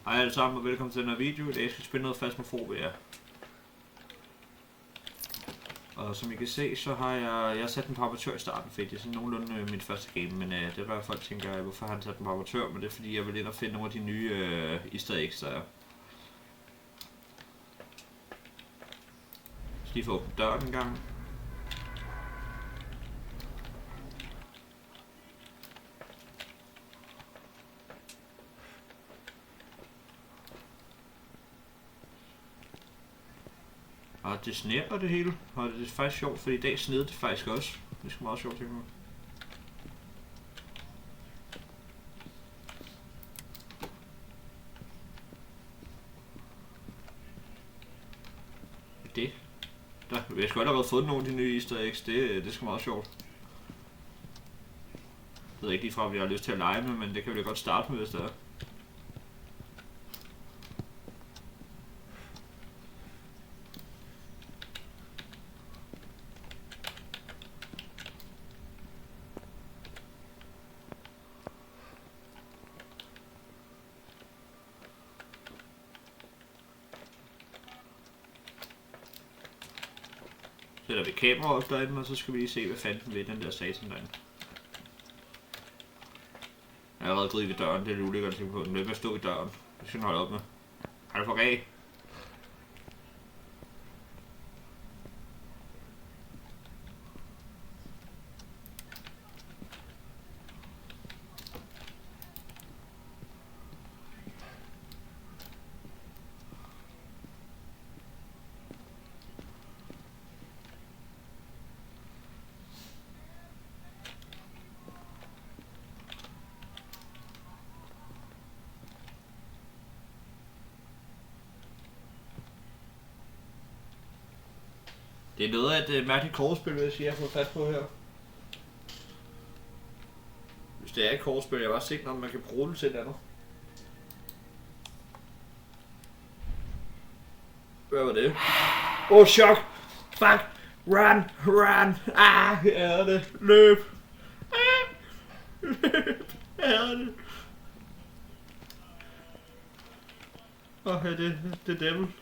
Hej alle sammen og velkommen til den her video. I dag skal vi spille noget Phasmophobia. Og som I kan se, så har jeg sat den på amatør i starten, fordi det er sådan nogenlunde mit første game. Men det er der folk tænker, hvorfor har han sat den på amatør? Men det er fordi jeg vil ind og finde nogle af de nye easter eggs, der er. Så lige få åbnet døren en gang. Og det sneer og det hele, og det er faktisk sjovt, for i dag snede det faktisk også. Det er sgu meget sjovt, tænker jeg. Det. Der, jeg skulle allerede fået nogle af de nye easter eggs, det er sgu meget sjovt. Jeg ved ikke lige fra, hvad jeg har lyst til at lege med, men det kan vi da godt starte med, hvis det er. Sætter vi kamera op derinde, og så skal vi lige se, hvad fanden ved den der satan derinde. Jeg har allerede gået ved døren, det er lidt ulækkert at tænke på. Den bliver ved at stå i døren. Det skal den holde op med. Har du for af? Det er noget af et mærkeligt kortspil, vil jeg sige, jeg har fået fat på her. Hvis det er et kortspil, jeg har bare set, om man kan bruge det til et andet. Hvad var det? Oh, chok! Fuck! Run! Run! Ah, jeg hader det! Løb! Ah! Løb! Jeg hader det! Åh, ja, det er devil.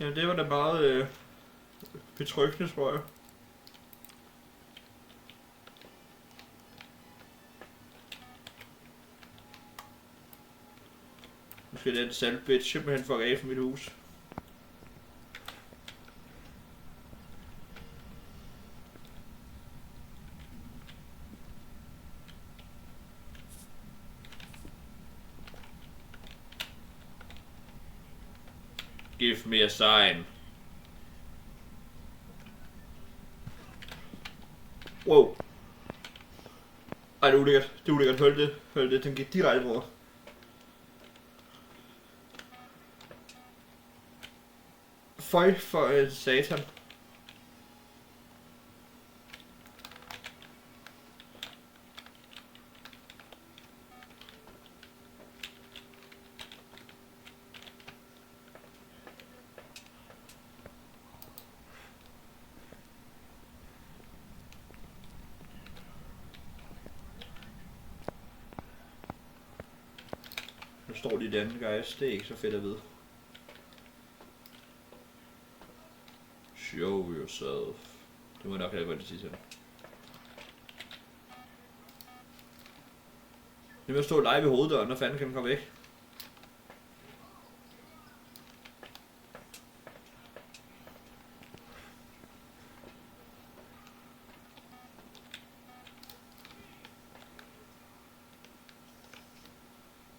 Jamen det var da meget betryggende, tror jeg. Nu skal den saltbitch simpelthen fuck af fra mit hus. Give me a sign. Wow. Ej, det er ulækkert. Det er ulækkert. Hold det. Den gik direkte på mig. Føj for satan. Nu står de den, guys. Det er ikke så fedt at vide. Show yourself. Det må jeg nok have godt sige til. Det vil stå live ved hoveddøren, når fanden kan den komme væk.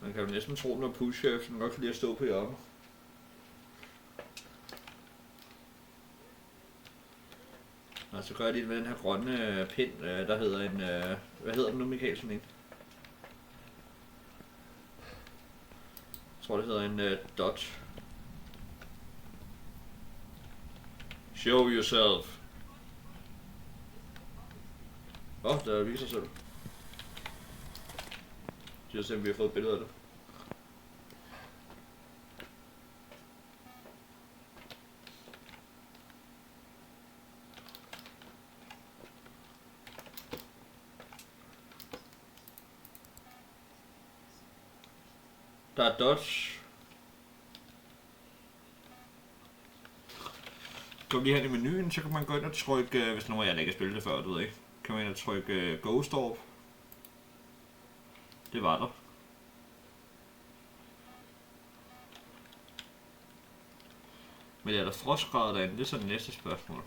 Man kan jo næsten tro, den er push-chef, så man godt kan lide at stå på hjørnet. Og så gør jeg lige med den her grønne pind, der hedder en... hvad hedder den nu, Michael, sådan en? Jeg tror, det hedder en dodge. Show yourself. Der viser sig selv. Så jeg ser, om vi har fået et billede af det. Der er dodge. Går lige hen i menuen, så kan man gå ind og trykke, hvis nu jeg ikke har spillet det før, du ved ikke, kan man ind og trykke Ghost Orb. Det var der. Men er der frostgrader derinde? Det er så det næste spørgsmål.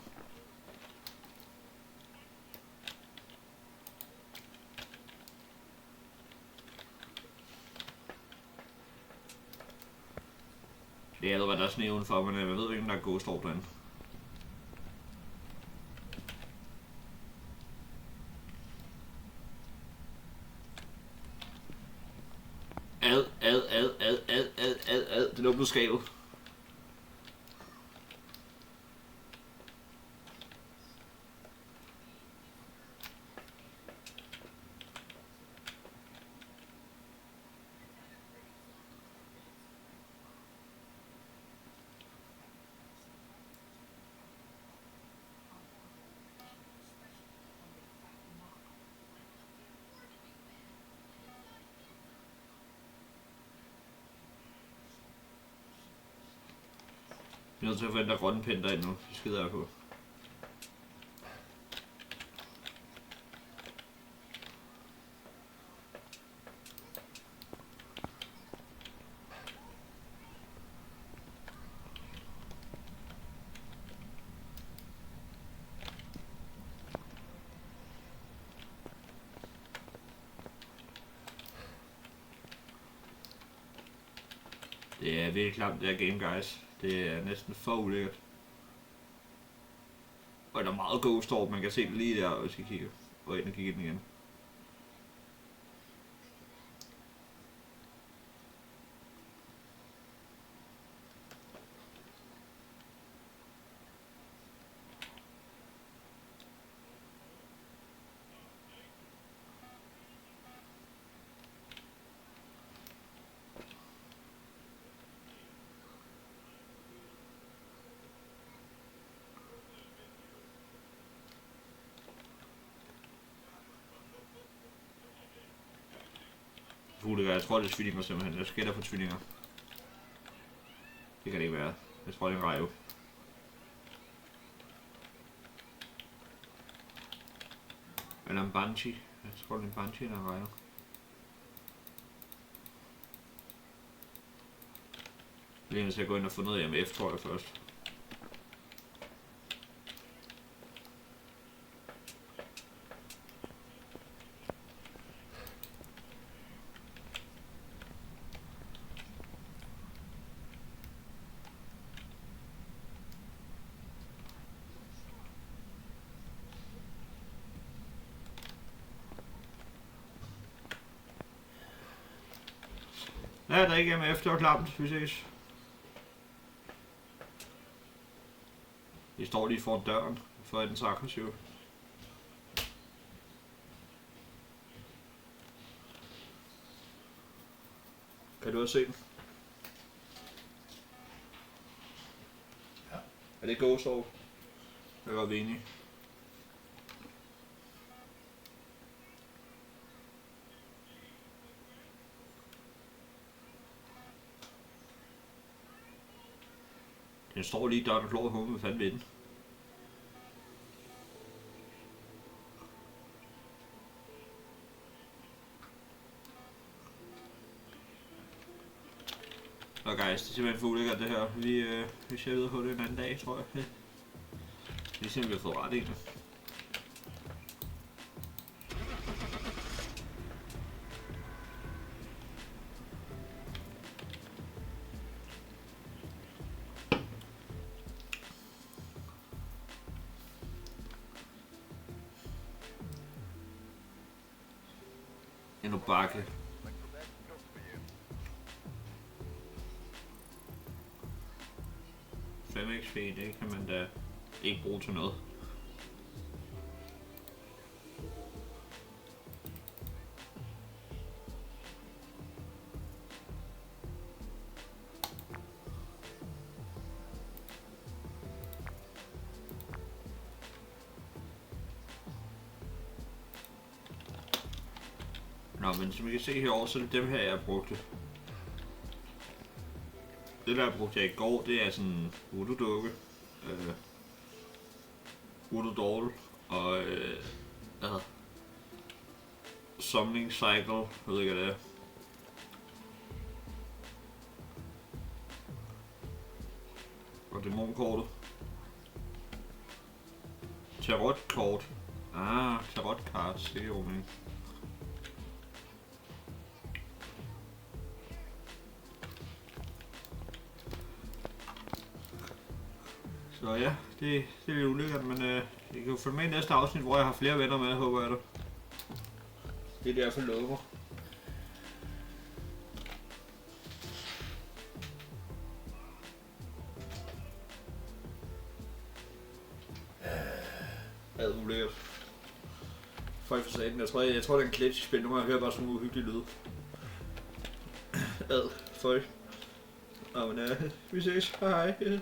Det er allerede, der er sne udenfor, men jeg ved ikke, om der er Ghost Orb derinde. Det er blevet skabet. Vi er nødt til at få den der grønne pind derind nu. Det skider jeg på. Det er virkelig klamt, det her game, guys. Det er næsten for ulækkert. Og der er meget Ghost Orb, man kan se det lige der, hvis I kigger. Og ind og kigge den igen. Jeg tror, det er tvillinger simpelthen. Jeg skætter på tvillinger. Det kan det ikke være. Jeg tror, det er en rev. Eller en banshee. Jeg tror, det er en banshee eller en rev. Lige nødt til at gå ind og få noget af MF, tror jeg først. Ja, der er ikke MF, det var klamt. Vi ses. Vi står lige foran døren, for den så aggressiv. Kan du også se den? Ja. Er det Ghost Orb? Jeg er godt enig. Den står lige der og flår på, hvad fanden ved den. Nå guys, det er simpelthen for ulækkert det her. Vi ser videre på det en anden dag, tror jeg. Vi har simpelthen fået ret egentlig. Endnu bakke. 5 XP, det kan man da ikke bruge til noget. Nå, men som I kan se herovre, så er det dem her, jeg brugte. Det der brugte jeg i går, det er sådan voodoo-dukke, voodoo-doll og summoning cycle, jeg ved ikke hvad det er. Og dæmonkortet. Tarotkort. Tarotcards, det er jo mening. Så ja, det er lidt ulækkert, men I kan jo følge med i næste afsnit, hvor jeg har flere venner med, håber jeg det. Det er det, jeg får lovet mig. Ulækkert. Folk for satan, jeg tror det er en glitch i spil, nu har jeg hørt bare sådan nogle uhyggelige lyde. Folk. Nå, men vi ses. Hej.